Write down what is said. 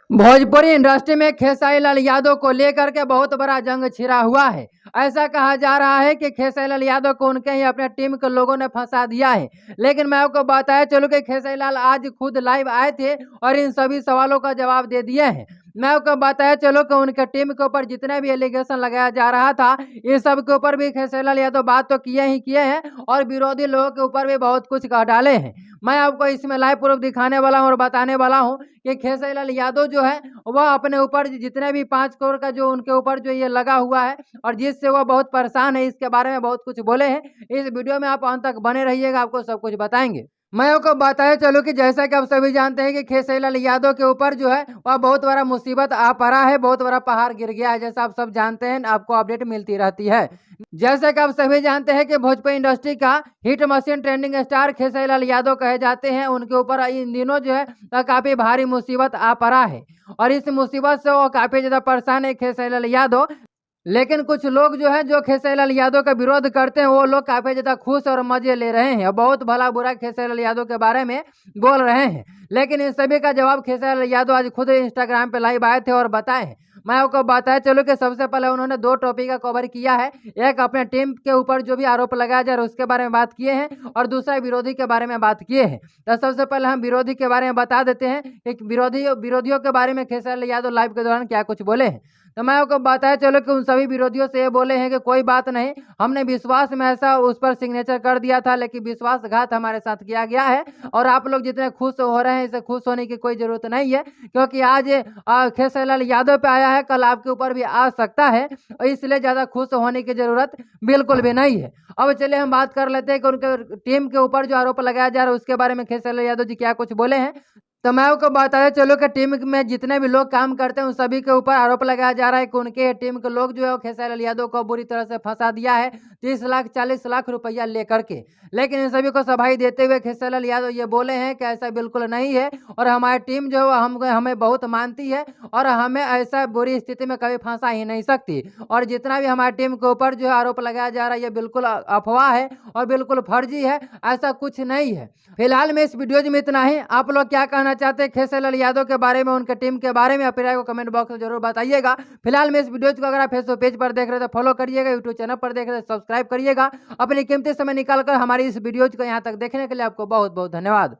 Bhojpuri industry में खेसारी लाल यादव को लेकर के बहुत बड़ा जंग छिड़ा हुआ है। ऐसा कहा जा रहा है कि खेसारी लाल यादव को उनके ही अपने टीम के लोगों ने फंसा दिया है। लेकिन मैं आपको बताया चलूं कि खेसारी लाल आज खुद लाइव आए थे और इन सभी सवालों का जवाब दे दिए हैं। मैं आपको बताया चलो कि उनके टीम के ऊपर जितने भी एलिगेशन लगाया जा रहा था, इस सब के ऊपर भी खेसारी लाल यादव बात तो किए ही किए हैं और विरोधी लोगों के ऊपर भी बहुत कुछ कह डाले हैं। मैं आपको इसमें लाइव प्रूफ दिखाने वाला हूं और बताने वाला हूं कि खेसारी लाल यादव जो है वह अपने ऊपर जितने भी 5 करोड़ का जो उनके ऊपर जो ये लगा हुआ है और जिससे वह बहुत परेशान है, इसके बारे में बहुत कुछ बोले हैं। इस वीडियो में आप अंत तक बने रहिएगा, आपको सब कुछ बताएंगे। मैं आपको बताया चलो कि जैसा कि आप सभी जानते हैं कि खेसारी लाल यादव के ऊपर जो है वह बहुत बड़ा मुसीबत आ पड़ा है, बहुत बड़ा पहाड़ गिर गया है। जैसा आप सब जानते हैं, आपको अपडेट मिलती रहती है। जैसा कि आप सभी जानते हैं कि भोजपुरी इंडस्ट्री का hit machine trending star Khesari Lal Yadav कहे जाते हैं, उनके ऊपर इन दिनों जो है काफी भारी मुसीबत आ पड़ा है और इस मुसीबत से वो काफी ज्यादा परेशान है खेसारी लाल यादव। लेकिन कुछ लोग जो है जो खेसारी लाल यादव का विरोध करते हैं, वो लोग काफी ज्यादा खुश और मजे ले रहे हैं, बहुत भला बुरा खेसारी लाल यादव के बारे में बोल रहे हैं। लेकिन इन सभी का जवाब खेसारी लाल यादव आज खुद इंस्टाग्राम पे लाइव आए थे और बताए हैं। मैं आपको बताया चलो कि सबसे पहले उन्होंने 2 टॉपिक का कवर किया है। एक अपने टीम के ऊपर जो भी आरोप लगाया जा रहा है उसके बारे में बात किए हैं और दूसरा विरोधी के बारे में बात किए हैं। तो सबसे पहले हम विरोधी के बारे में बता देते हैं कि विरोधियों के बारे में खेसारी लाल यादव लाइव के दौरान क्या कुछ बोले हैं। तो मैं आपको बताया चलो कि उन सभी विरोधियों से ये बोले हैं कि कोई बात नहीं, हमने विश्वास में ऐसा उस पर सिग्नेचर कर दिया था, लेकिन विश्वासघात हमारे साथ किया गया है और आप लोग जितने खुश हो रहे हैं, इसे खुश होने की कोई जरूरत नहीं है, क्योंकि आज खेसारी लाल यादव पे आया है, कल आपके ऊपर भी आ सकता है और इसलिए ज़्यादा खुश होने की जरूरत बिल्कुल भी नहीं है। अब चलिए हम बात कर लेते हैं कि उनके टीम के ऊपर जो आरोप लगाया जा रहा है उसके बारे में खेसारी लाल यादव जी क्या कुछ बोले हैं। तो मैं आपको बताया चलो कि टीम में जितने भी लोग काम करते हैं उन सभी के ऊपर आरोप लगाया जा रहा है कि उनके टीम के लोग जो है खेसारी लाल यादव को बुरी तरह से फंसा दिया है 30 लाख 40 लाख रुपया लेकर के। लेकिन इन सभी को सफाई देते हुए खेसारी लाल यादव ये बोले हैं कि ऐसा बिल्कुल नहीं है और हमारी टीम जो है हमें बहुत मानती है और हमें ऐसा बुरी स्थिति में कभी फंसा ही नहीं सकती और जितना भी हमारी टीम के ऊपर जो है आरोप लगाया जा रहा है ये बिल्कुल अफवाह है और बिल्कुल फर्जी है, ऐसा कुछ नहीं है। फिलहाल में इस वीडियो में इतना ही। आप लोग क्या कहना चाहते हैं खेसारी लाल यादव के बारे में, उनके टीम के बारे में, अपनी राय को कमेंट बॉक्स में जरूर बताइएगा। फिलहाल में इस वीडियो को अगर आप फेसबुक पेज पर देख रहे हैं तो फॉलो करिएगा, यूट्यूब चैनल पर देख रहे हैं तो सब्सक्राइब करिएगा। अपनी कीमती समय निकालकर हमारी इस वीडियो को यहाँ तक देखने के लिए आपको बहुत बहुत धन्यवाद।